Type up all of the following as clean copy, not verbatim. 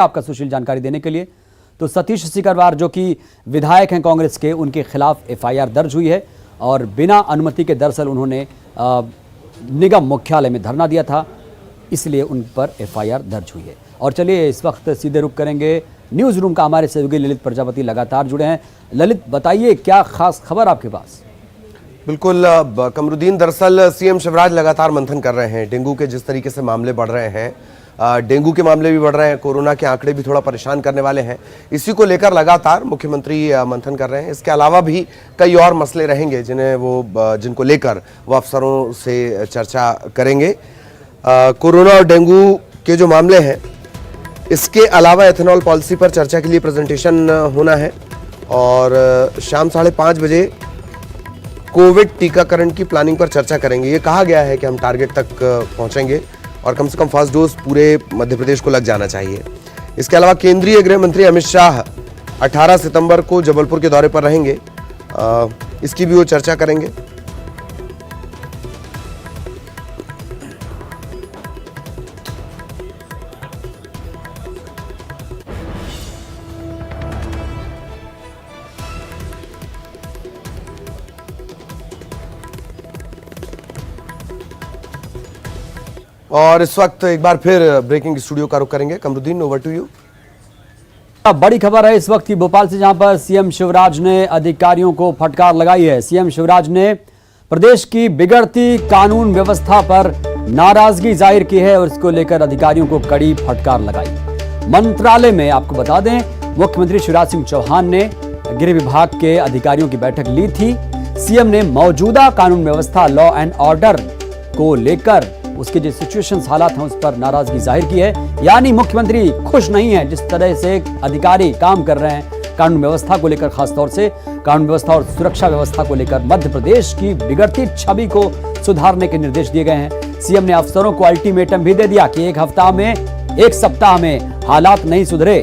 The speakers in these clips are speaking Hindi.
आपका सुशील जानकारी देने के लिए। तो सतीश सिकरवार जो कि विधायक हैं कांग्रेस के, उनके खिलाफ एफआईआर दर्ज हुई है और बिना अनुमति के दरअसल उन्होंने निगम मुख्यालय में धरना दिया था, इसलिए उन पर एफआईआर दर्ज हुई है। और चलिए इस वक्त सीधे रुख करेंगे न्यूज़ रूम का, हमारे सहयोगी ललित प्रजापति लगातार जुड़े हैं। ललित, बताइए क्या खास खबर आपके पास? बिल्कुल कमरुद्दीन, दरअसल सीएम शिवराज लगातार मंथन कर रहे हैं। डेंगू के जिस तरीके से मामले बढ़ रहे हैं, डेंगू के मामले भी बढ़ रहे हैं, कोरोना के आंकड़े भी थोड़ा परेशान करने वाले हैं, इसी को लेकर लगातार मुख्यमंत्री मंथन कर रहे हैं। इसके अलावा भी कई और मसले रहेंगे जिनको लेकर वो अफसरों से चर्चा करेंगे। कोरोना और डेंगू के जो मामले हैं, इसके अलावा एथेनॉल पॉलिसी पर चर्चा के लिए प्रेजेंटेशन होना है और शाम 5:30 बजे कोविड टीकाकरण की प्लानिंग पर चर्चा करेंगे। ये कहा गया है कि हम टारगेट तक पहुंचेंगे और कम से कम फर्स्ट डोज पूरे मध्य प्रदेश को लग जाना चाहिए। इसके अलावा केंद्रीय गृह मंत्री अमित शाह 18 सितंबर को जबलपुर के दौरे पर रहेंगे, इसकी भी वो चर्चा करेंगे। और इस वक्त एक बार फिर ब्रेकिंग स्टूडियो का रुख करेंगे। Kamruddin, over to you. बड़ी खबर है इस वक्त की भोपाल से, जहां पर सीएम शिवराज ने अधिकारियों को फटकार लगाई है। सीएम शिवराज ने प्रदेश की बिगड़ती कानून व्यवस्था पर नाराजगी जाहिर की है और इसको लेकर अधिकारियों को कड़ी फटकार लगाई। मंत्रालय में आपको बता दें, मुख्यमंत्री शिवराज सिंह चौहान ने गृह विभाग के अधिकारियों की बैठक ली थी। सीएम ने मौजूदा कानून व्यवस्था, लॉ एंड ऑर्डर को लेकर उसके जो सिचुएशंस, हालात हैं, उस पर नाराजगी जाहिर की है। यानी मुख्यमंत्री खुश नहीं है जिस तरह से अधिकारी काम कर रहे हैं कानून व्यवस्था को लेकर, खासतौर से कानून व्यवस्था और सुरक्षा व्यवस्था को लेकर मध्य प्रदेश की बिगड़ती छवि को सुधारने के निर्देश दिए गए हैं। सीएम ने अफसरों को अल्टीमेटम भी दे दिया कि एक सप्ताह में हालात नहीं सुधरे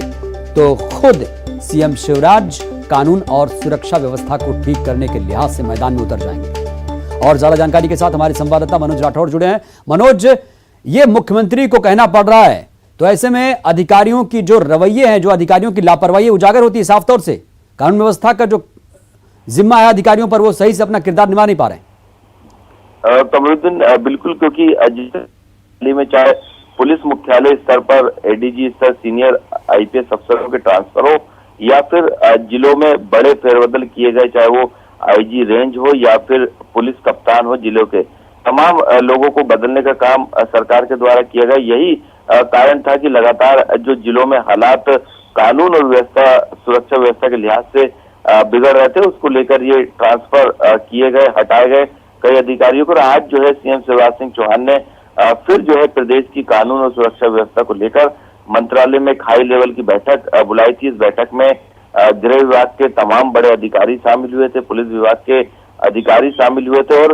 तो खुद सीएम शिवराज कानून और सुरक्षा व्यवस्था को ठीक करने के लिहाज से मैदान में उतर जाएंगे। और ज्यादा जानकारी के साथ हमारे संवाददाता मनोज राठौड़ जुड़े हैं। मनोज, ये मुख्यमंत्री को कहना पड़ रहा है, तो ऐसे में अधिकारियों की जो रवैये हैं, जो अधिकारियों की लापरवाही उजागर होती है साफ तौर से। कानून व्यवस्था का जो जिम्मा है अधिकारियों पर, वो सही से अपना किरदार निभा नहीं पा रहे। कमरुद्दीन, बिल्कुल, क्योंकि दिल्ली में चाहे पुलिस मुख्यालय स्तर पर एडीजी स्तर सीनियर आईपीएस अफसरों के ट्रांसफर हो या फिर जिलों में बड़े फेरबदल किए गए, चाहे वो आईजी रेंज हो या फिर पुलिस कप्तान हो, जिलों के तमाम लोगों को बदलने का काम सरकार के द्वारा किया गया। यही कारण था कि लगातार जो जिलों में हालात कानून और व्यवस्था, सुरक्षा व्यवस्था के लिहाज से बिगड़ रहे थे, उसको लेकर ये ट्रांसफर किए गए, हटाए गए कई अधिकारियों को। आज जो है सीएम शिवराज सिंह चौहान ने फिर जो है प्रदेश की कानून और सुरक्षा व्यवस्था को लेकर मंत्रालय में एक हाई लेवल की बैठक बुलाई थी। इस बैठक में गृह विभाग के तमाम बड़े अधिकारी शामिल हुए थे, पुलिस विभाग के अधिकारी शामिल हुए थे और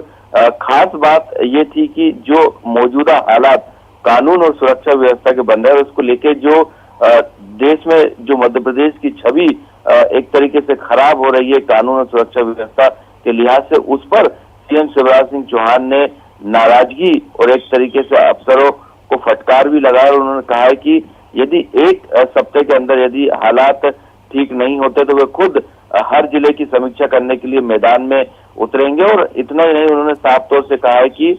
खास बात ये थी कि जो मौजूदा हालात कानून और सुरक्षा व्यवस्था के बन रहे हैं, उसको लेके जो देश में जो मध्य प्रदेश की छवि एक तरीके से खराब हो रही है कानून और सुरक्षा व्यवस्था के लिहाज से, उस पर सीएम शिवराज सिंह चौहान ने नाराजगी और एक तरीके से अफसरों को फटकार भी लगाया। और उन्होंने कहा है कि यदि एक सप्ताह के अंदर यदि हालात ठीक नहीं होते तो वे खुद हर जिले की समीक्षा करने के लिए मैदान में उतरेंगे। और इतना ही नहीं, उन्होंने साफ तौर से कहा है कि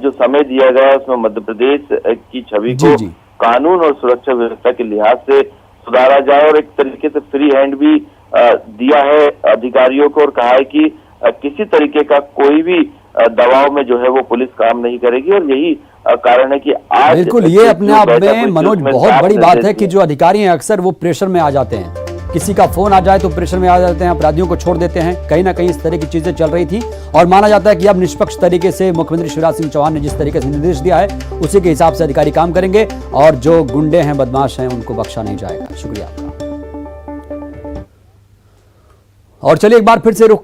जो समय दिया गया है उसमें मध्य प्रदेश की छवि को कानून और सुरक्षा व्यवस्था के लिहाज से सुधारा जाए। और एक तरीके से फ्री हैंड भी दिया है अधिकारियों को और कहा है कि किसी तरीके का कोई भी दबाव में जो है वो पुलिस काम नहीं करेगी। और यही कारण है कि आज बिल्कुल ये अपने आप में मनोज बहुत बड़ी बात है कि जो अधिकारी हैं अक्सर वो प्रेशर में आ जाते हैं, किसी का फोन आ जाए तो प्रेशर में आ जाते हैं, अपराधियों को छोड़ देते हैं। कहीं ना कहीं इस तरह की चीजें चल रही थी और माना जाता है कि अब निष्पक्ष तरीके से मुख्यमंत्री शिवराज सिंह चौहान ने जिस तरीके से निर्देश दिया है उसी के हिसाब से अधिकारी काम करेंगे और जो गुंडे हैं, बदमाश हैं, उनको बख्शा नहीं जाएगा। शुक्रिया आपका। और चलिए एक बार फिर से रुक